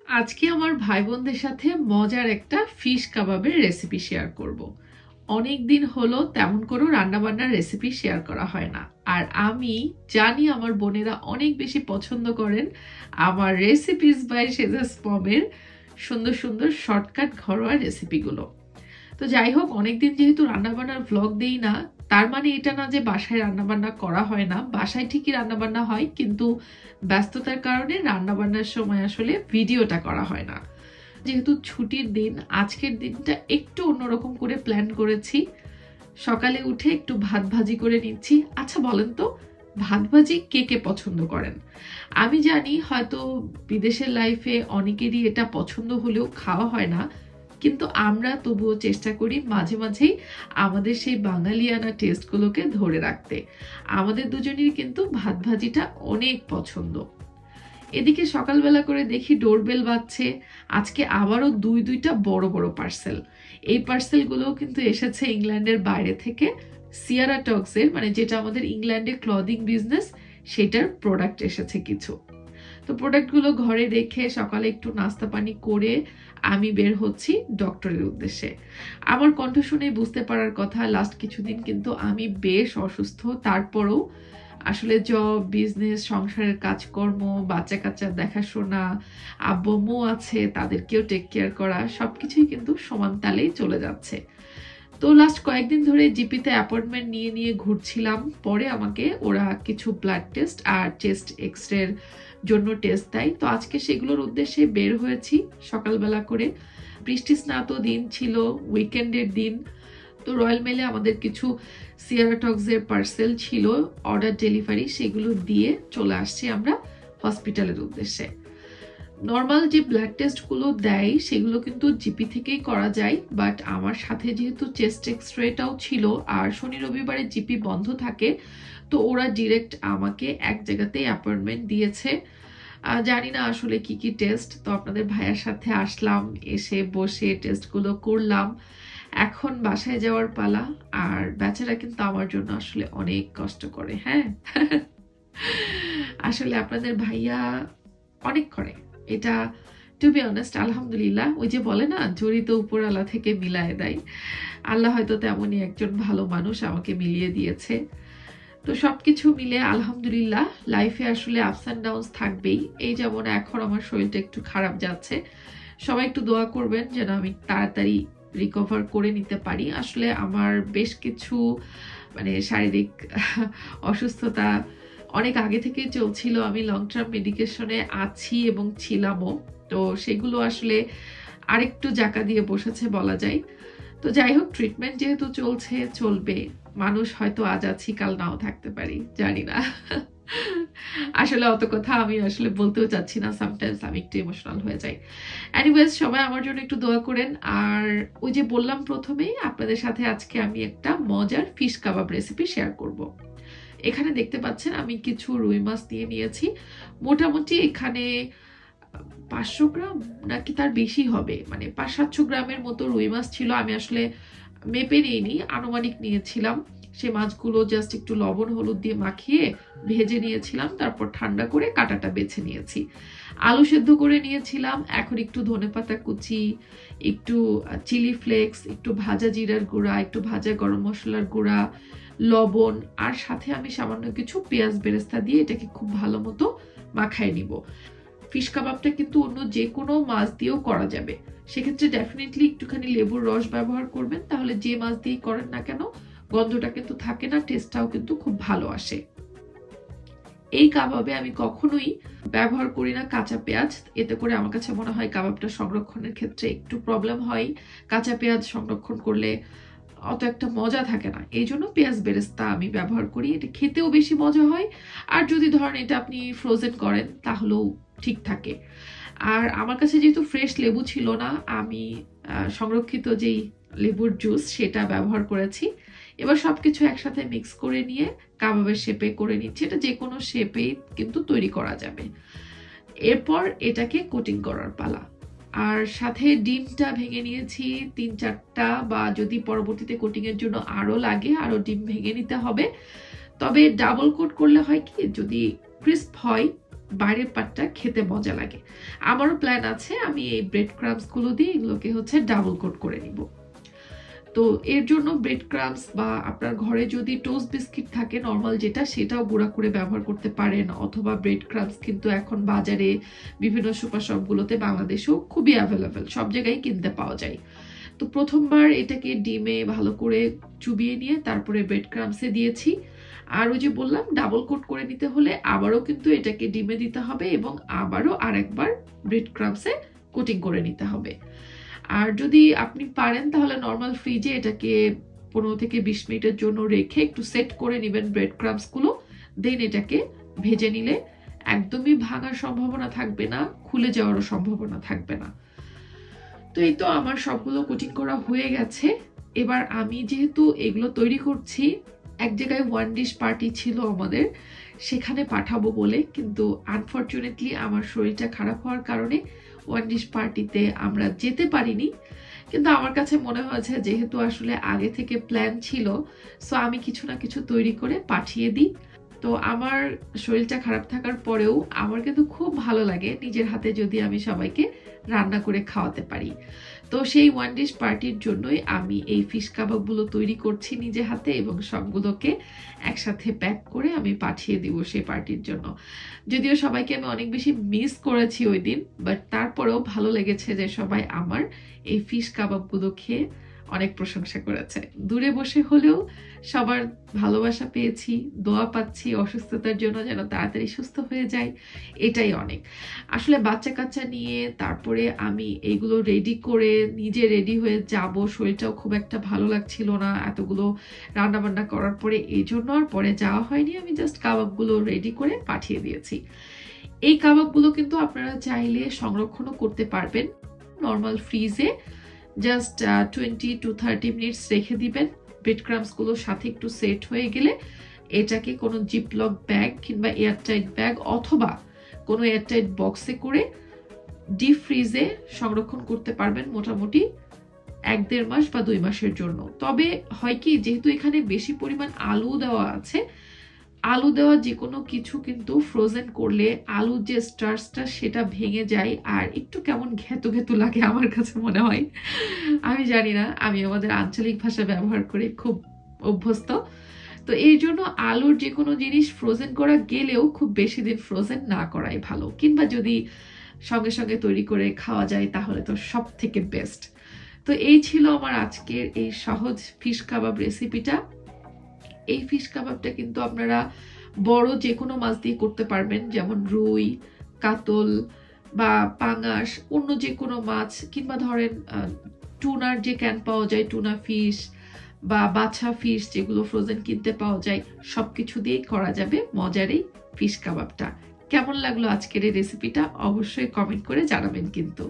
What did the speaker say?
আজকে আমার ভাই বোনদের সাথে মজার একটা ফিশ কাবাবের রেসিপি শেয়ার করব। অনেক দিন হলো তেমন কোনো রান্নাবান্নার রেসিপি শেয়ার করা হয় না, আর আমি জানি আমার বোনেরা অনেক বেশি পছন্দ করেন আমার রেসিপিস বাই শেজাস মমের সুন্দর সুন্দর শর্টকাট ঘরোয়া রেসিপিগুলো। তো যাই হোক, অনেকদিন যেহেতু রান্নাবান্নার ভ্লগ দেই না, তার মানে এটা না যে বাসায় রান্নাবান্না করা হয় না। বাসায় ঠিকই রান্নাবান্না হয়, কিন্তু ব্যস্ততার কারণে রান্নাবান্নার সময় আসলে ভিডিওটা করা হয় না। যেহেতু ছুটির দিন, আজকের দিনটা একটু অন্যরকম করে প্ল্যান করেছি। সকালে উঠে একটু ভাত ভাজি করে নিচ্ছি। আচ্ছা বলেন তো, ভাত ভাজি কে কে পছন্দ করেন? আমি জানি হয়তো বিদেশের লাইফে অনেকেরই এটা পছন্দ হলেও খাওয়া হয় না, কিন্তু আমরা তবুও চেষ্টা করি মাঝে মাঝেই আমাদের সেই বাঙালিয়ানা টেস্টগুলোকে ধরে রাখতে। আমাদের দুজনের কিন্তু ভাত ভাজিটা অনেক পছন্দ। এদিকে সকালবেলা করে দেখি ডোরবেল বাজছে। আজকে আবারও দুইটা বড় বড় পার্সেল। এই পার্সেলগুলোও কিন্তু এসেছে ইংল্যান্ডের বাইরে থেকে। সিয়ারা টক্সের, মানে যেটা আমাদের ইংল্যান্ডে ক্লদিং বিজনেস, সেটার প্রোডাক্ট এসেছে কিছু। তো প্রোডাক্টগুলো ঘরে রেখে সকালে একটু নাস্তা পানি করে আমি বের হচ্ছি ডক্টরের উদ্দেশ্যে। আমার কণ্ঠ শুনে বুঝতে পারার কথা, লাস্ট কিছুদিন কিন্তু আমি বেশ অসুস্থ। তারপরেও আসলে জব, বিজনেস, সংসারের কাজকর্ম, বাচ্চা কাচ্চা দেখাশোনা, আব্বু আম্মু আছে, তাদেরকেও টেক কেয়ার করা, সবকিছুই কিন্তু সমান তালেই চলে যাচ্ছে। তো লাস্ট কয়েকদিন ধরে জিপিতে অ্যাপয়েন্টমেন্ট নিয়ে নিয়ে ঘুরছিলাম। পরে আমাকে ওরা কিছু ব্লাড টেস্ট আর চেস্ট এক্সরের জন্য টেস্ট দেয়। তো আজকে সেগুলোর উদ্দেশ্যে বের হয়েছি সকালবেলা করে। বৃষ্টি স্নাত দিন ছিল, উইকেন্ডের দিন। তো রয়্যাল মেলে আমাদের কিছু সিয়ারাটক্সের পার্সেল ছিল, অর্ডার ডেলিভারি, সেগুলো দিয়ে চলে আসছি আমরা হসপিটালের উদ্দেশ্যে। নর্মাল যে ব্লাড টেস্টগুলো দেয় সেগুলো কিন্তু জিপি থেকেই করা যায়, বাট আমার সাথে যেহেতু চেস্ট এক্সরেটাও ছিল আর শনি রবিবারে জিপি বন্ধ থাকে, তো ওরা ডিরেক্ট আমাকে এক জায়গাতেই অ্যাপয়েন্টমেন্ট দিয়েছে। জানি না আসলে কি কি টেস্ট। তো আপনাদের ভাইয়ার সাথে আসলাম, এসে বসে টেস্টগুলো করলাম। এখন বাসায় যাওয়ার পালা। আর বেচারা কিন্তু আমার জন্য আসলে অনেক কষ্ট করে। হ্যাঁ, আসলে আপনাদের ভাইয়া অনেক করে এটা। টু বি অনেস্ট, আলহামদুলিল্লাহ, ওই যে বলে না, জড়িত উপরওয়ালা থেকে মিলায় দেয়। আল্লাহ হয়তো তেমনই একজন ভালো মানুষ আমাকে মিলিয়ে দিয়েছে। তো সবকিছু মিলে আলহামদুলিল্লাহ, লাইফে আসলে আপস অ্যান্ড ডাউনস থাকবেই। এই যেমন এখন আমার শরীরটা একটু খারাপ যাচ্ছে, সবাই একটু দোয়া করবেন যেন আমি তাড়াতাড়ি রিকভার করে নিতে পারি। আসলে আমার বেশ কিছু শারীরিক অসুস্থতা অনেক আগে থেকে চলছিল। আমি লং টার্ম মেডিকেশনে আছি এবং ছিলামও। তো সেগুলো আসলে আরেকটু জাকা দিয়ে বসেছে বলা যায়। তো যাই হোক, ট্রিটমেন্ট যেহেতু চলছে, চলবে। মানুষ হয়তো আজ আছি, কাল নাও থাকতে পারি, জানি না। আসলে অত কথা আমি আসলে বলতেও চাচ্ছি না, সামটাইমস আমি একটু ইমোশনাল হয়ে যাই। এনিওয়েজ, সবাই আমার জন্য একটু দোয়া করেন। আর ওই যে বললাম প্রথমেই, আপনাদের সাথে আজকে আমি একটা মজার ফিশ কাবাব রেসিপি শেয়ার করব। এখানে দেখতে পাচ্ছেন আমি কিছু রুই মাছ নিয়ে নিয়েছি। মোটামুটি এখানে 500 গ্রাম নাকি তার বেশি হবে, 500-700 গ্রামের মতো রুই মাছ ছিল। আমি আসলে মেপে নিইনি, আনুমানিক নিয়েছিলাম। সে মাছগুলো জাস্ট একটু লবণ হলুদ দিয়ে মাখিয়ে ভেজে নিয়েছিলাম, তারপর ঠান্ডা করে কাঁটাটা বেছে নিয়েছি। আলু সেদ্ধ করে নিয়েছিলাম। এখন একটু ধনেপাতা কুচি, একটু চিলি ফ্লেক্স, একটু ভাজা জিরার গুঁড়া, একটু ভাজা গরম মশলার গুঁড়া, লবণ, আর সাথে আমি সামান্য কিছু পেঁয়াজ বেরেস্তা দিয়ে এটাকে খুব ভালো মতো মাখায় নিব। ফিশ কাবাবটা কিন্তু অন্য যে কোনো মাছ দিয়েও করা যাবে, সেক্ষেত্রে ডেফিনেটলি একটুখানি লেবুর রস ব্যবহার করবেন, তাহলে যে মাছ দিয়ে করেন না কেন গন্ধটা কিন্তু থাকে না, টেস্টটাও কিন্তু খুব ভালো আসে। এই কাবাবে আমি কখনোই ব্যবহার করি না কাঁচা পেঁয়াজ, এতে করে আমার কাছে মনে হয় কাবাবটা সংরক্ষণের ক্ষেত্রে একটু প্রবলেম হয়। কাঁচা পেঁয়াজ সংরক্ষণ করলে অত একটা মজা থাকে না, এই জন্য পেঁয়াজ বেরেস্তা আমি ব্যবহার করি। এটা খেতেও বেশি মজা হয়, আর যদি ধরেন এটা আপনি ফ্রোজেন করেন তাহলেও ঠিক থাকে। আর আমার কাছে যেহেতু ফ্রেশ লেবু ছিল না, আমি সংরক্ষিত যেই লেবুর জুস সেটা ব্যবহার করেছি। এবার সবকিছু একসাথে মিক্স করে নিয়ে কাবাবের শেপে করে নিচ্ছি। এটা যে কোনো শেপেই কিন্তু তৈরি করা যাবে। এরপর এটাকে কোটিং করার পালা। আর সাথে ডিমটা ভেঙে নিয়েছি 3-4টা, বা যদি পরবর্তীতে কোটিং এর জন্য আরো লাগে আরো ডিম ভেঙে নিতে হবে। তবে ডাবল কোট করলে হয় কি, যদি ক্রিস্প হয় বাইরের পার্টটা খেতে মজা লাগে। আমারও প্ল্যান আছে আমি এই ব্রেড ক্রাম্বসগুলো দিয়ে এগুলোকে হচ্ছে ডাবল কোট করে নিব। তো এর জন্য ব্রেড ক্রাম্বস বা আপনার ঘরে যদি টোস্ট বিস্কিট থাকে নর্মাল যেটা, সেটাও গুঁড়া করে ব্যবহার করতে পারেন, অথবা ব্রেড ক্রাম্বস কিন্তু এখন বাজারে বিভিন্ন সুপার শপগুলোতে বাংলাদেশেও খুবই অ্যাভেলেবেল, সব জায়গায় কিনতে পাওয়া যায়। তো প্রথমবার এটাকে ডিমে ভালো করে চুবিয়ে নিয়ে তারপরে ব্রেড ক্রাম্বসে দিয়েছি। আর ওই যে বললাম ডাবল কোট করে নিতে হলে আবারও কিন্তু এটাকে ডিমে দিতে হবে এবং আবারও আরেকবার ব্রেড ক্রাম্বসে কোটিং করে নিতে হবে। আর যদি আপনি পারেন তাহলে নর্মাল ফ্রিজে এটাকে 15 থেকে 20 মিনিটের জন্য রেখে একটু সেট করে নেবেন ব্রেড ক্রাম্বসগুলো, দেন এটাকে ভেজে নিলে একদমই ভাঙার সম্ভাবনা থাকবে না, খুলে যাওয়ারও সম্ভাবনা থাকবে না। তো এই তো আমার সবগুলো কোটিং করা হয়ে গেছে। এবার আমি যেহেতু এগুলো তৈরি করছি, এক জায়গায় ওয়ান ডিশ পার্টি ছিল আমাদের, সেখানে পাঠাবো বলে, কিন্তু আনফরচুনেটলি আমার শরীরটা খারাপ হওয়ার কারণে ওয়ান ডিশ পার্টিতে আমরা যেতে পারিনি। কিন্তু আমার কাছে মনে হয়েছে যেহেতু আসলে আগে থেকে প্ল্যান ছিল, সো আমি কিছু না কিছু তৈরি করে পাঠিয়ে দিই। তো আমার শরীরটা খারাপ থাকার পরেও আমার কিন্তু খুব ভালো লাগে নিজের হাতে যদি আমি সবাইকে রান্না করে খাওয়াতে পারি। তো সেই ওয়ান ডিশ পার্টির জন্যই আমি এই ফিশ কাবাবগুলো তৈরি করছি নিজে হাতে এবং সবগুলোকে একসাথে প্যাক করে আমি পাঠিয়ে দিব সেই পার্টির জন্য। যদিও সবাইকে আমি অনেক বেশি মিস করেছি ওই দিন, বাট তারপরেও ভালো লেগেছে যে সবাই আমার এই ফিশ কাবাবগুলো খেয়ে অনেক প্রশংসা করেছে। দূরে বসে হলেও সবার ভালোবাসা পেয়েছি, দোয়া পাচ্ছি অসুস্থতার জন্য যেন তাড়াতাড়ি সুস্থ হয়ে যায়, এটাই অনেক। আসলে বাচ্চা কাচ্চা নিয়ে তারপরে আমি এইগুলো রেডি করে নিজে রেডি হয়ে যাব, শরীরটাও খুব একটা ভালো লাগছিল না এতগুলো রান্না বান্না করার পরে, এই জন্য আর পরে যাওয়া হয়নি। আমি জাস্ট কাবাবগুলো রেডি করে পাঠিয়ে দিয়েছি। এই কাবাবগুলো কিন্তু আপনারা চাইলে সংরক্ষণও করতে পারবেন নর্মাল ফ্রিজে, জাস্ট 20 to 30 মিনিটস রেখে দিবেন। ব্রেড ক্রাম্বসগুলোর সাথে একটু সেট হয়ে গেলে এটাকে কোনো জিপলক ব্যাগ কিংবা এয়ারটাইট ব্যাগ অথবা কোনো এয়ারটাইট বক্সে করে ডিপ ফ্রিজে সংরক্ষণ করতে পারবেন মোটামুটি 1-1.5 মাস বা 2 মাসের জন্য। তবে হয় কি, যেহেতু এখানে বেশি পরিমাণ আলু দেওয়া আছে, আলু দেওয়া যে কোনো কিছু কিন্তু ফ্রোজেন করলে আলুর যে স্টার্চটা সেটা ভেঙে যায় আর একটু কেমন ঘেঁতো ঘেঁতো লাগে আমার কাছে মনে হয়। আমি জানি না, আমি আমাদের আঞ্চলিক ভাষা ব্যবহার করে খুব অভ্যস্ত। তো এই জন্য আলুর যে কোনো জিনিস ফ্রোজেন করা গেলেও খুব বেশি দিন ফ্রোজেন না করাই ভালো, কিংবা যদি সঙ্গে সঙ্গে তৈরি করে খাওয়া যায় তাহলে তো সব থেকে বেস্ট। তো এই ছিল আমার আজকের এই সহজ ফিশ কাবাব রেসিপিটা। এই ফিশ কাবাবটা কিন্তু আপনারা বড় যে কোনো মাছ দিয়ে করতে পারবেন, যেমন রুই, কাতল বা পাঙাশ, অন্য যে কোনো মাছ, কিংবা ধরেন টুনার যে ক্যান পাওয়া যায়, টুনা ফিশ বা বাছা ফিশ যেগুলো ফ্রোজেন কিনতে পাওয়া যায়, সবকিছু দিয়েই করা যাবে মজার এই ফিশ কাবাবটা। কেমন লাগলো আজকের এই রেসিপিটা অবশ্যই কমেন্ট করে জানাবেন কিন্তু।